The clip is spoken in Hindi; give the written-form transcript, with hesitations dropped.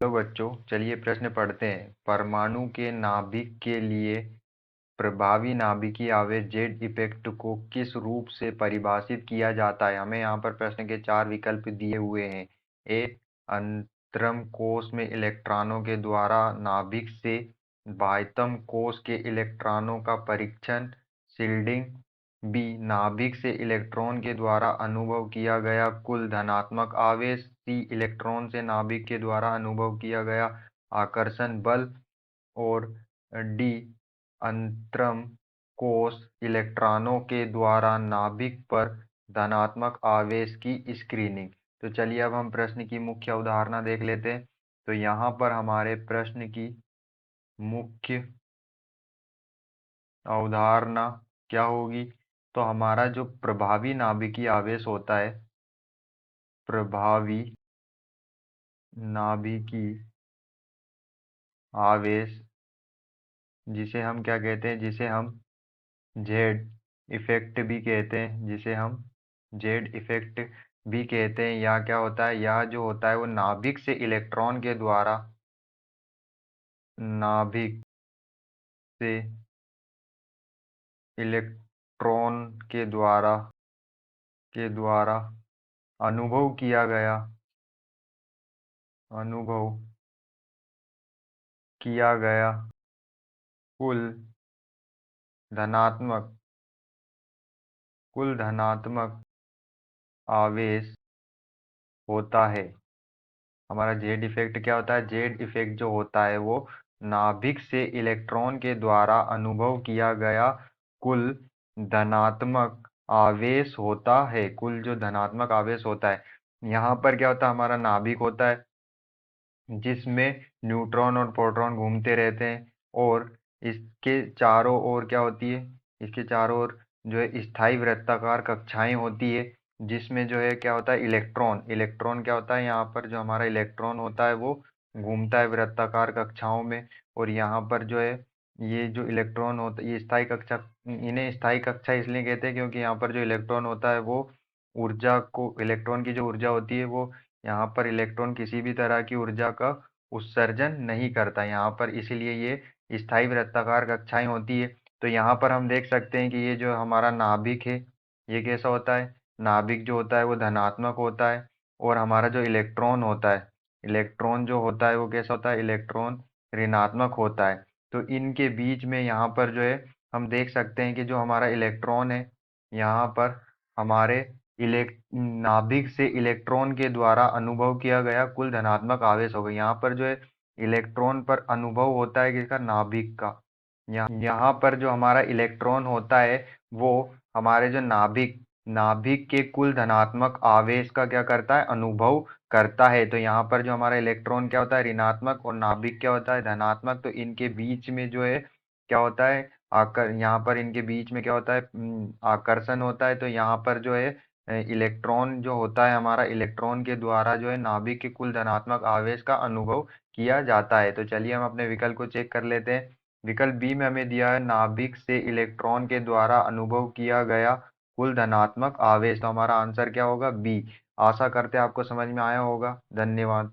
तो बच्चों चलिए प्रश्न पढ़ते हैं। परमाणु के नाभिक के लिए प्रभावी नाभिकीय आवेश जेड इफेक्ट को किस रूप से परिभाषित किया जाता है। हमें यहाँ पर प्रश्न के 4 विकल्प दिए हुए हैं। ए, अंतरम कोश में इलेक्ट्रॉनों के द्वारा नाभिक से बाह्यतम कोश के इलेक्ट्रॉनों का परीक्षण शील्डिंग। बी, नाभिक से इलेक्ट्रॉन के द्वारा अनुभव किया गया कुल धनात्मक आवेश। सी, इलेक्ट्रॉन से नाभिक के द्वारा अनुभव किया गया आकर्षण बल। और डी, अंतरम कोश इलेक्ट्रॉनों के द्वारा नाभिक पर धनात्मक आवेश की स्क्रीनिंग। तो चलिए अब हम प्रश्न की मुख्य अवधारणा देख लेते हैं। तो यहाँ पर हमारे प्रश्न की मुख्य अवधारणा क्या होगी। तो हमारा जो प्रभावी नाभिकीय आवेश होता है, प्रभावी नाभिकीय आवेश, जिसे हम क्या कहते हैं, जिसे हम जेड इफेक्ट भी कहते हैं, जिसे हम जेड इफेक्ट भी कहते हैं। या क्या होता है, यह जो होता है वो नाभिक से इलेक्ट्रॉन के द्वारा, नाभिक से इलेक्ट्रॉन के द्वारा अनुभव किया गया कुल धनात्मक आवेश होता है। हमारा जेड इफेक्ट क्या होता है, जेड इफेक्ट जो होता है वो नाभिक से इलेक्ट्रॉन के द्वारा अनुभव किया गया कुल धनात्मक आवेश होता है। कुल जो धनात्मक आवेश होता है, यहाँ पर क्या होता है, हमारा नाभिक होता है जिसमें न्यूट्रॉन और प्रोटॉन घूमते रहते हैं। और इसके चारों ओर क्या होती है, इसके चारों ओर जो है स्थायी वृत्ताकार कक्षाएं होती है, जिसमें जो है क्या होता है, इलेक्ट्रॉन क्या होता है, यहाँ पर जो हमारा इलेक्ट्रॉन होता है वो घूमता है वृत्ताकार कक्षाओं में। और यहाँ पर जो है ये जो इलेक्ट्रॉन होता है, ये स्थायी कक्षा, इन्हें स्थायी कक्षा इसलिए कहते हैं क्योंकि यहाँ पर जो इलेक्ट्रॉन होता है वो ऊर्जा को, इलेक्ट्रॉन की जो ऊर्जा होती है वो, यहाँ पर इलेक्ट्रॉन किसी भी तरह की ऊर्जा का उत्सर्जन नहीं करता यहाँ पर, इसलिए ये स्थायी वृत्ताकार कक्षाएं होती है। तो यहाँ पर हम देख सकते हैं कि ये जो हमारा नाभिक है ये कैसा होता है, नाभिक जो होता है वो धनात्मक होता है। और हमारा जो इलेक्ट्रॉन होता है, इलेक्ट्रॉन जो होता है वो कैसा होता है, इलेक्ट्रॉन ऋणात्मक होता है। तो इनके बीच में यहाँ पर जो है हम देख सकते हैं कि जो हमारा इलेक्ट्रॉन है, यहाँ पर हमारे नाभिक से इलेक्ट्रॉन के द्वारा अनुभव किया गया कुल धनात्मक आवेश होगा। यहाँ पर जो है इलेक्ट्रॉन पर अनुभव होता है किसका, नाभिक का। यहाँ पर जो हमारा इलेक्ट्रॉन होता है वो हमारे जो नाभिक के कुल धनात्मक आवेश का क्या करता है, अनुभव करता है। तो यहाँ पर जो हमारा इलेक्ट्रॉन क्या होता है, ऋणात्मक, और नाभिक क्या होता है, धनात्मक। तो इनके बीच में जो है क्या होता है, यहाँ पर इनके बीच में क्या होता है, आकर्षण होता है। तो यहाँ पर जो है इलेक्ट्रॉन जो होता है हमारा, इलेक्ट्रॉन के द्वारा जो है नाभिक के कुल धनात्मक आवेश का अनुभव किया जाता है। तो चलिए हम अपने विकल्प को चेक कर लेते हैं। विकल्प बी में हमें दिया है नाभिक से इलेक्ट्रॉन के द्वारा अनुभव किया गया कुल धनात्मक आवेश। तो हमारा आंसर क्या होगा, बी। आशा करते हैं आपको समझ में आया होगा। धन्यवाद।